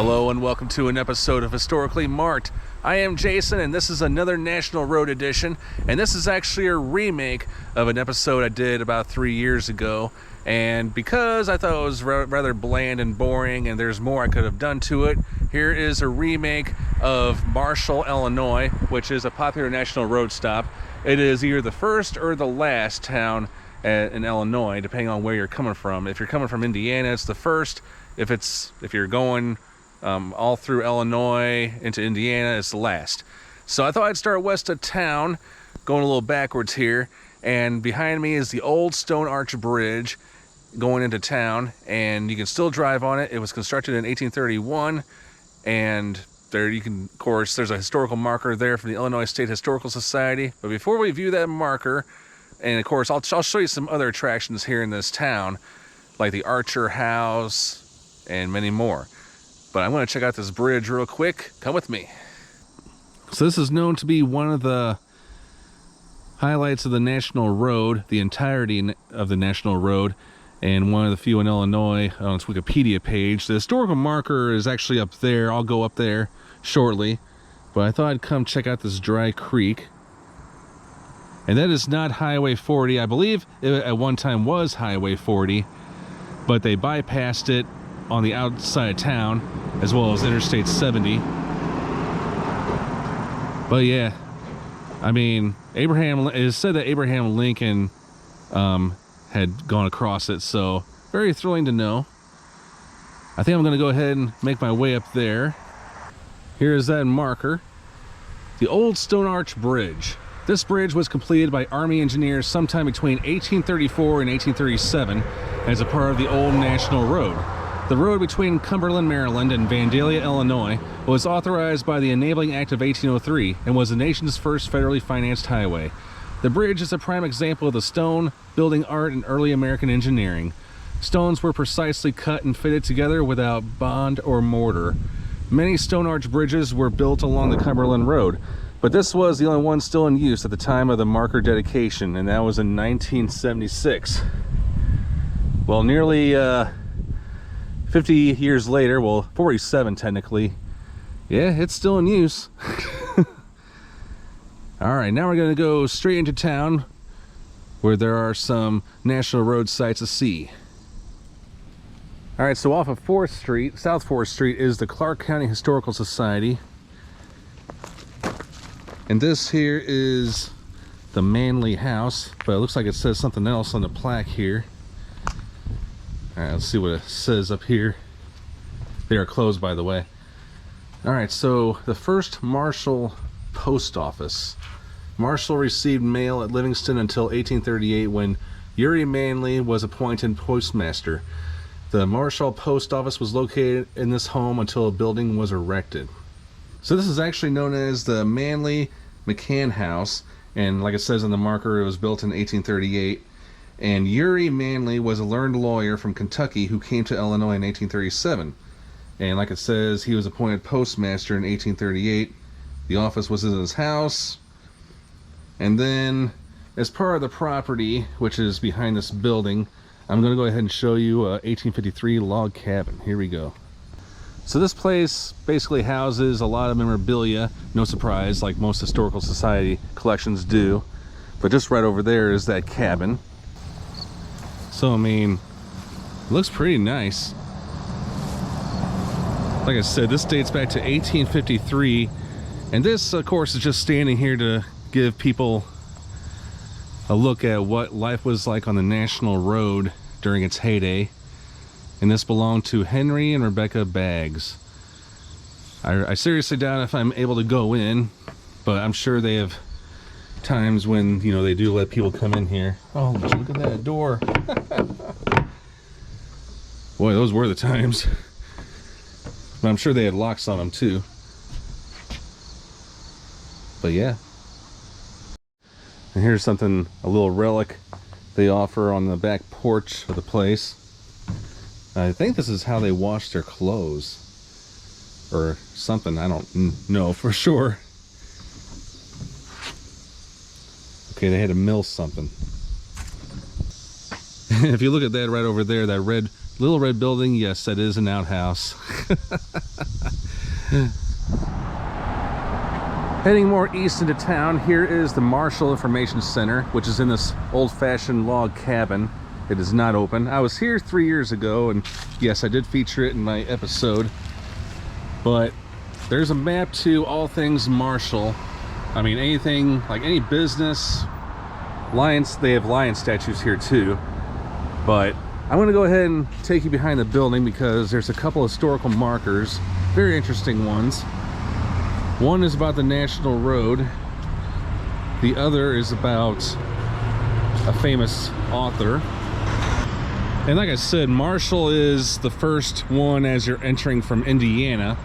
Hello and welcome to an episode of Historically Marked. I am Jason and this is another National Road edition, and this is actually a remake of an episode I did about 3 years ago, and because I thought it was rather bland and boring and there's more I could have done to it, here is a remake of Marshall, Illinois, which is a popular national road stop. It is either the first or the last town in Illinois, depending on where you're coming from. If you're coming from Indiana, it's the first. If you're going all through Illinois into Indiana, it's the last. So I thought I'd start west of town, going a little backwards here, and behind me is the old stone arch bridge going into town, and you can still drive on it. It was constructed in 1831, and there you can, of course, there's a historical marker there from the Illinois State Historical Society. But before we view that marker, and of course I'll show you some other attractions here in this town, like the Archer House and many more. But I'm going to check out this bridge real quick. Come with me. So this is known to be one of the highlights of the National Road, the entirety of the National Road, and one of the few in Illinois on its Wikipedia page. The historical marker is actually up there. I'll go up there shortly. But I thought I'd come check out this dry creek. And that is not Highway 40. I believe it at one time was Highway 40, but they bypassed it on the outside of town, as well as Interstate 70. But yeah, I mean, it is said that Abraham Lincoln had gone across it, so very thrilling to know. I think I'm going to go ahead and make my way up there. Here is that marker. The Old Stone Arch Bridge. This bridge was completed by Army engineers sometime between 1834 and 1837 as a part of the Old National Road. The road between Cumberland, Maryland and Vandalia, Illinois was authorized by the Enabling Act of 1803 and was the nation's first federally financed highway. The bridge is a prime example of the stone building art in early American engineering. Stones were precisely cut and fitted together without bond or mortar. Many stone arch bridges were built along the Cumberland Road, but this was the only one still in use at the time of the marker dedication, and that was in 1976. Well, nearly 50 years later, well, 47 technically, yeah, it's still in use. All right, now we're going to go straight into town where there are some National Road sites to see. All right, so off of 4th Street, South 4th Street, is the Clark County Historical Society. And this here is the Manley House, but it looks like it says something else on the plaque here. All right, let's see what it says up here. They are closed, by the way. All right, so the first Marshall Post Office. Marshall received mail at Livingston until 1838 when Uri Manley was appointed postmaster. The Marshall Post Office was located in this home until a building was erected. So this is actually known as the Manley McCann House, and like it says on the marker, it was built in 1838. And Uri Manley was a learned lawyer from Kentucky who came to Illinois in 1837. And like it says, he was appointed postmaster in 1838. The office was in his house. And then, as part of the property, which is behind this building, I'm going to go ahead and show you a 1853 log cabin. Here we go. So this place basically houses a lot of memorabilia, no surprise, like most historical society collections do. But just right over there is that cabin. So, I mean, it looks pretty nice. Like I said, this dates back to 1853. And this, of course, is just standing here to give people a look at what life was like on the National Road during its heyday. And this belonged to Henry and Rebecca Baggs. I seriously doubt if I'm able to go in, but I'm sure they have times when, you know, they do let people come in here. Oh, look at that door. Boy, those were the times. But I'm sure they had locks on them too. But yeah. And here's something, a little relic they offer on the back porch of the place. I think this is how they wash their clothes. Or something, I don't know for sure. Okay, they had to mill something. If you look at that right over there, that red Little red building, yes, that is an outhouse. Heading more east into town, here is the Marshall Information Center, which is in this old-fashioned log cabin. It is not open. I was here 3 years ago, and yes, I did feature it in my episode. But there's a map to all things Marshall. I mean, anything, like any business, lions, they have lion statues here too. But I'm gonna go ahead and take you behind the building because there's a couple historical markers, very interesting ones. One is about the National Road. The other is about a famous author. And like I said, Marshall is the first one as you're entering from Indiana.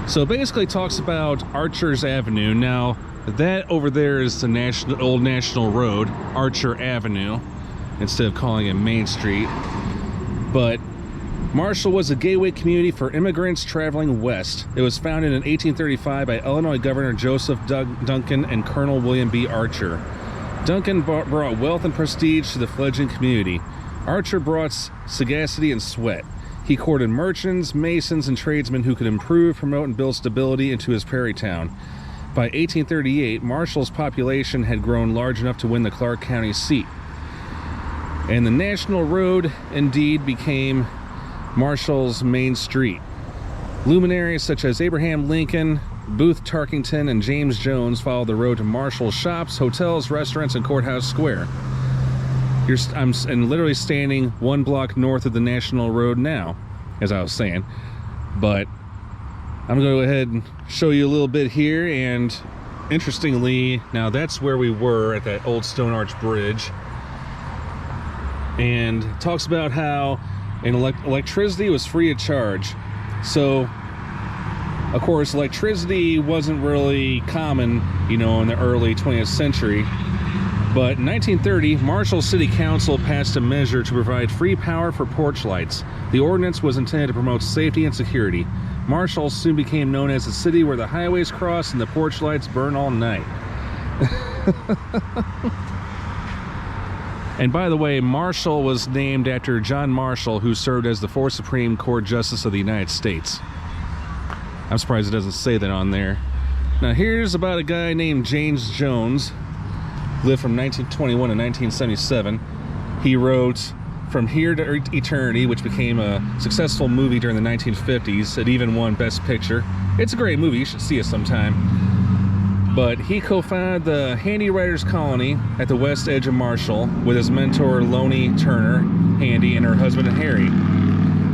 So it basically talks about Archer's Avenue. Now, that over there is the old National Road, Archer Avenue, instead of calling it Main Street. But Marshall was a gateway community for immigrants traveling west. It was founded in 1835 by Illinois Governor Joseph Duncan and Colonel William B. Archer. Duncan brought wealth and prestige to the fledgling community. Archer brought sagacity and sweat. He courted merchants, masons, and tradesmen who could improve, promote, and build stability into his prairie town. By 1838, Marshall's population had grown large enough to win the Clark County seat. And the National Road indeed became Marshall's main street. Luminaries such as Abraham Lincoln, Booth Tarkington, and James Jones followed the road to Marshall's shops, hotels, restaurants, and Courthouse Square. I'm literally standing 1 block north of the National Road now, as I was saying. But I'm going to go ahead and show you a little bit here. And interestingly, now that's where we were at that old Stone Arch Bridge. And it talks about how electricity was free of charge. So, of course, electricity wasn't really common, you know, in the early 20th century. But in 1930, Marshall City Council passed a measure to provide free power for porch lights. The ordinance was intended to promote safety and security. Marshall soon became known as the city where the highways cross and the porch lights burn all night. And by the way, Marshall was named after John Marshall, who served as the 4th Supreme Court Justice of the United States. I'm surprised it doesn't say that on there. Now here's about a guy named James Jones. Lived from 1921 to 1977. He wrote From Here to Eternity, which became a successful movie during the 1950s. It even won Best Picture. It's a great movie. You should see it sometime. But he co-founded the Handy Writers Colony at the west edge of Marshall with his mentor Lonnie Turner, Handy, and her husband Harry.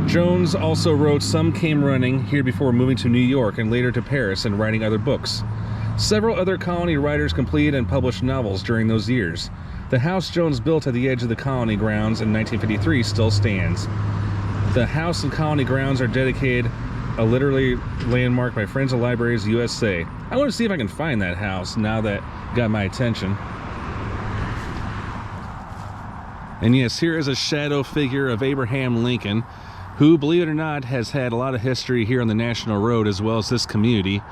Jones also wrote Some Came Running here before moving to New York and later to Paris and writing other books. Several other colony writers completed and published novels during those years. The house Jones built at the edge of the colony grounds in 1953 still stands. The house and colony grounds are dedicated a literary landmark by Friends of Libraries USA. I want to see if I can find that house now that got my attention. And yes, here is a shadow figure of Abraham Lincoln, who, believe it or not, has had a lot of history here on the National Road as well as this community.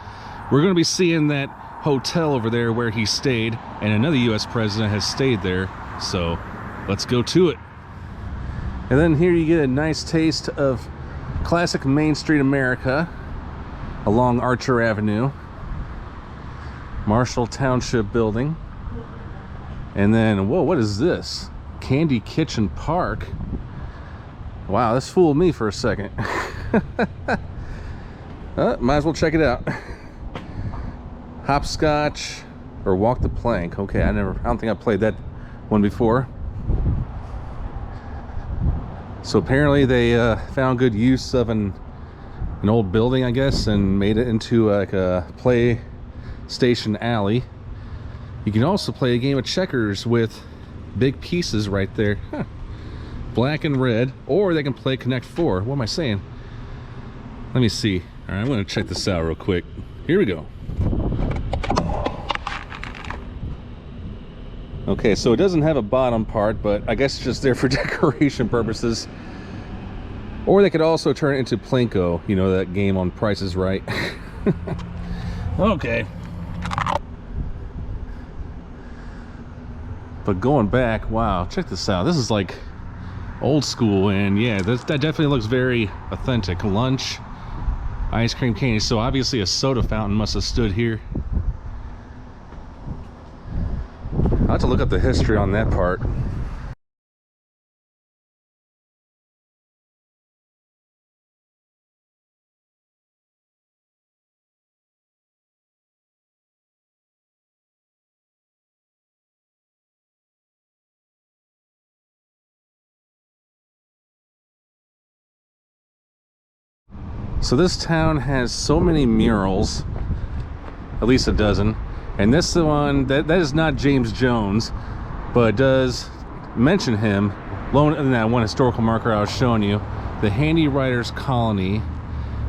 We're going to be seeing that hotel over there where he stayed, and another U.S. president has stayed there, so let's go to it. And then here you get a nice taste of classic Main Street America along Archer Avenue, Marshall Township Building, and then, whoa, what is this? Candy Kitchen Park. Wow, this fooled me for a second. Might as well check it out. Hopscotch or Walk the Plank. Okay, I don't think I played that one before. So apparently they found good use of an old building, I guess, and made it into like a PlayStation alley. You can also play a game of checkers with big pieces right there. Huh. Black and red, or they can play Connect 4. What am I saying? Let me see. All right, I'm going to check this out real quick. Here we go. Okay, so it doesn't have a bottom part, but I guess it's just there for decoration purposes. Or they could also turn it into Plinko, you know, that game on Price is Right. Okay. But going back, wow, check this out. This is like old school, and yeah, that definitely looks very authentic. Lunch, ice cream candy. So obviously a soda fountain must have stood here. I'll have to look up the history on that part. So this town has so many murals, at least a dozen, and this one, that is not James Jones, but it does mention him, in that one historical marker I was showing you, the Handy Writers Colony,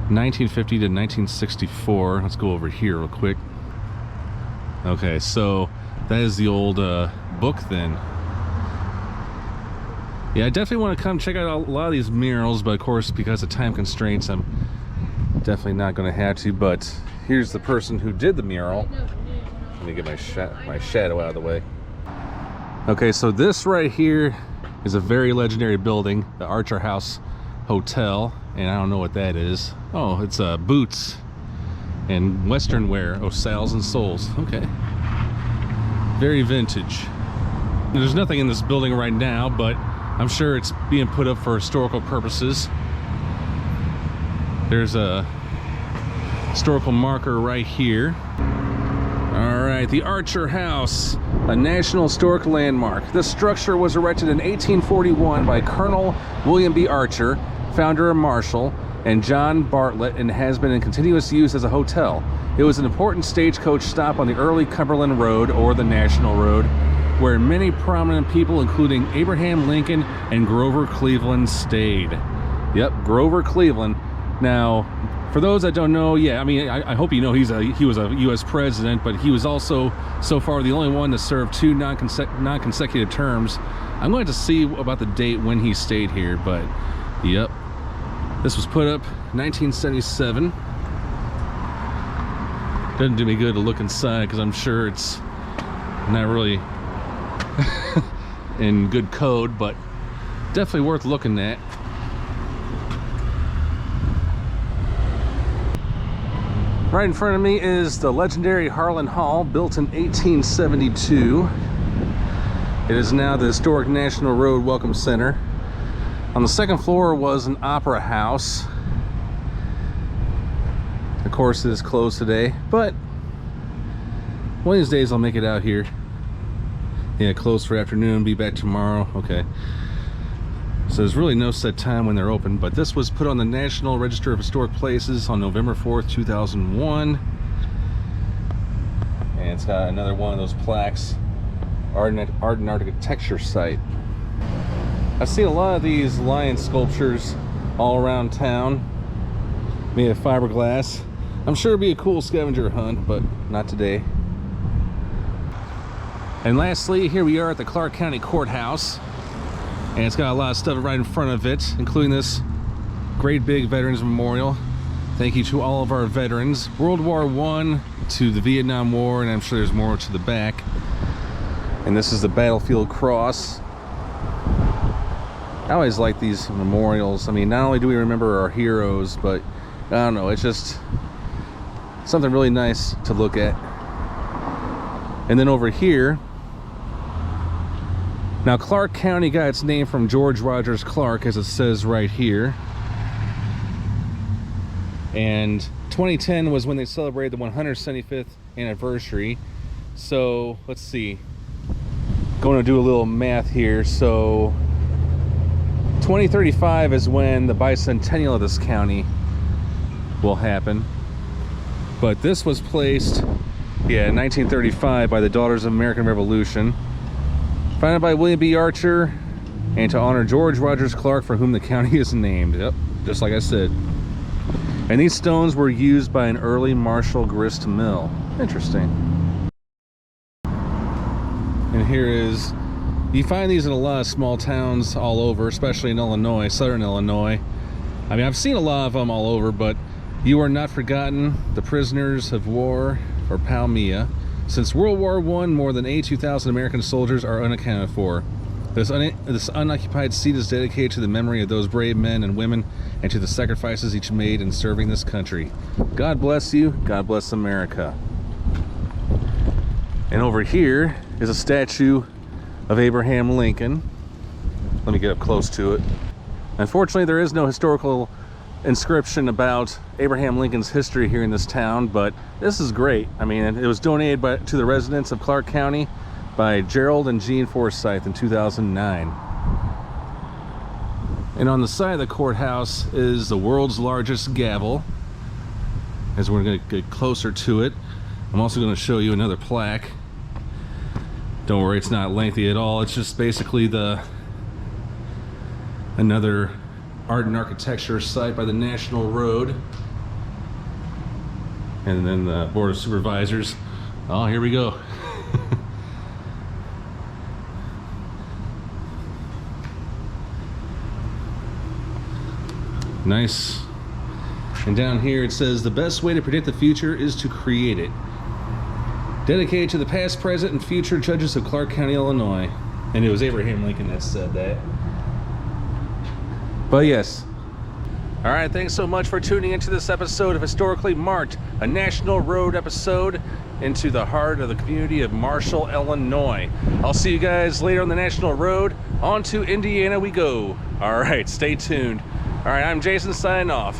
1950 to 1964. Let's go over here real quick. Okay, so that is the old book then. Yeah, I definitely want to come check out a lot of these murals, but of course, because of time constraints, I'm definitely not going to have to. But here's the person who did the mural. Let me get my shadow out of the way. Okay, so this right here is a very legendary building, the Archer House Hotel, and I don't know what that is. Oh, it's boots and Western wear. Oh, Sales and Souls. Okay, very vintage. There's nothing in this building right now, but I'm sure it's being put up for historical purposes. There's a historical marker right here. All right, the Archer House, a National Historic Landmark. This structure was erected in 1841 by Colonel William B. Archer, founder and marshal, and John Bartlett, and has been in continuous use as a hotel. It was an important stagecoach stop on the early Cumberland Road, or the National Road, where many prominent people, including Abraham Lincoln and Grover Cleveland, stayed. Yep, Grover Cleveland. Now, for those that don't know, yeah, I mean, I hope you know he was a U.S. president, but he was also, so far, the only one to serve 2 non-consecutive terms. I'm going to see about the date when he stayed here, but yep. This was put up 1977. Doesn't do me good to look inside because I'm sure it's not really in good code, but definitely worth looking at. Right in front of me is the legendary Harlan Hall, built in 1872. It is now the historic National Road Welcome Center. On the second floor was an opera house. Of course, it is closed today, but one of these days I'll make it out here. Yeah, closed for afternoon, be back tomorrow. Okay. So there's really no set time when they're open, but this was put on the National Register of Historic Places on November 4th, 2001. And it's got another one of those plaques, Art and Architecture Site. I've seen a lot of these lion sculptures all around town, made of fiberglass. I'm sure it'd be a cool scavenger hunt, but not today. And lastly, here we are at the Clark County Courthouse. And it's got a lot of stuff right in front of it, including this great big Veterans Memorial. Thank you to all of our veterans. World War I to the Vietnam War, and I'm sure there's more to the back. And this is the Battlefield Cross. I always like these memorials. I mean, not only do we remember our heroes, but I don't know, it's just something really nice to look at. And then over here, now Clark County got its name from George Rogers Clark, as it says right here. And 2010 was when they celebrated the 175th anniversary. So let's see, going to do a little math here. So 2035 is when the bicentennial of this county will happen. But this was placed, yeah, in 1935 by the Daughters of American Revolution, founded by William B. Archer, and to honor George Rogers Clark, for whom the county is named. Yep, just like I said. And these stones were used by an early Marshall grist mill. Interesting. And here is, you find these in a lot of small towns all over, especially in Illinois, southern Illinois. I mean, I've seen a lot of them all over, but you are not forgotten, the prisoners of war, or Palmia. Since World War I, more than 82,000 American soldiers are unaccounted for. This this unoccupied seat is dedicated to the memory of those brave men and women and to the sacrifices each made in serving this country. God bless you. God bless America. And over here is a statue of Abraham Lincoln. Let me get up close to it. Unfortunately, there is no historical inscription about Abraham Lincoln's history here in this town, but this is great. I mean, it was donated to the residents of Clark County by Gerald and Jean Forsyth in 2009. And on the side of the courthouse is the world's largest gavel. As we're going to get closer to it, I'm also going to show you another plaque. Don't worry, it's not lengthy at all. It's just basically another art and architecture site by the National Road. And then the Board of Supervisors. Oh, here we go. Nice. And down here it says, the best way to predict the future is to create it. Dedicated to the past, present, and future judges of Clark County, Illinois. And it was Abraham Lincoln that said that. But yes. All right, thanks so much for tuning into this episode of Historically Marked, a National Road episode into the heart of the community of Marshall, Illinois. I'll see you guys later on the National Road. On to Indiana we go. All right, stay tuned. All right, I'm Jason signing off.